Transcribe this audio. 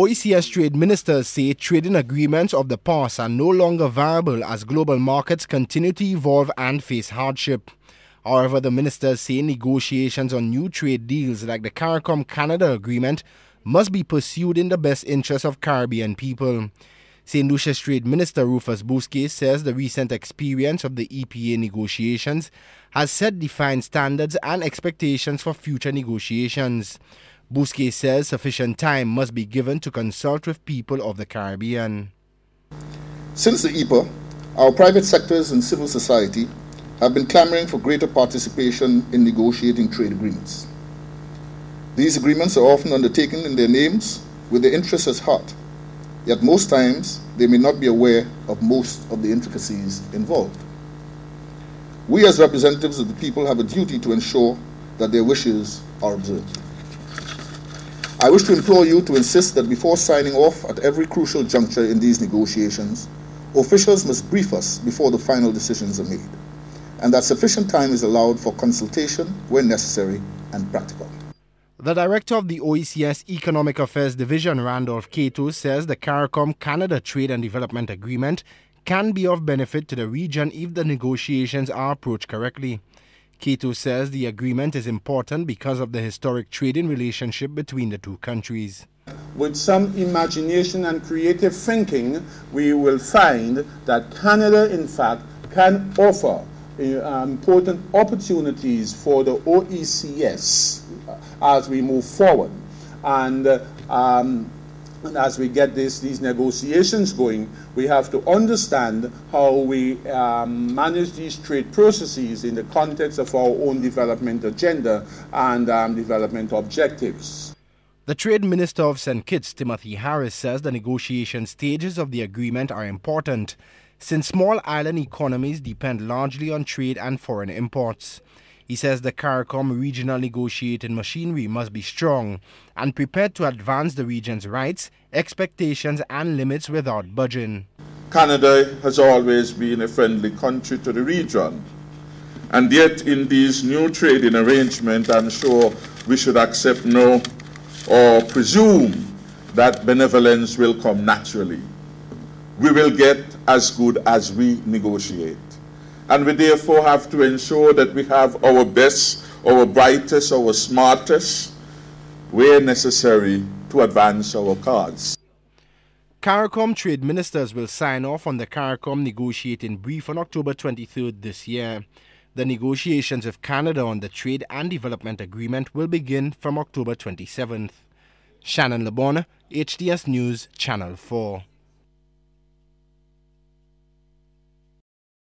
OECS trade ministers say trading agreements of the past are no longer viable as global markets continue to evolve and face hardship. However, the ministers say negotiations on new trade deals like the Caricom Canada agreement must be pursued in the best interest of Caribbean people. St. Lucia's Trade Minister Rufus Bousquet says the recent experience of the EPA negotiations has set defined standards and expectations for future negotiations. Bousquet says sufficient time must be given to consult with people of the Caribbean. Since the EPA, our private sectors and civil society have been clamoring for greater participation in negotiating trade agreements. These agreements are often undertaken in their names with their interests at heart, yet most times they may not be aware of most of the intricacies involved. We as representatives of the people have a duty to ensure that their wishes are observed. I wish to implore you to insist that before signing off at every crucial juncture in these negotiations, officials must brief us before the final decisions are made, and that sufficient time is allowed for consultation where necessary and practical. The director of the OECS Economic Affairs Division, Randolph Cato, says the Caricom Canada Trade and Development Agreement can be of benefit to the region if the negotiations are approached correctly. Cato says the agreement is important because of the historic trading relationship between the two countries. With some imagination and creative thinking, we will find that Canada, in fact, can offer important opportunities for the OECS as we move forward. And as we get these negotiations going, we have to understand how we manage these trade processes in the context of our own development agenda and development objectives. The Trade Minister of St. Kitts, Timothy Harris, says the negotiation stages of the agreement are important, since small island economies depend largely on trade and foreign imports. He says the Caricom regional negotiating machinery must be strong and prepared to advance the region's rights, expectations and limits without budging. Canada has always been a friendly country to the region, and yet in these new trading arrangements, I'm sure we should accept no or presume that benevolence will come naturally. We will get as good as we negotiate. And we therefore have to ensure that we have our best, our brightest, our smartest, where necessary, to advance our cause. Caricom trade ministers will sign off on the Caricom negotiating brief on October 23rd this year. The negotiations with Canada on the Trade and Development Agreement will begin from October 27th. Shannon LeBon, HTS News, Channel 4.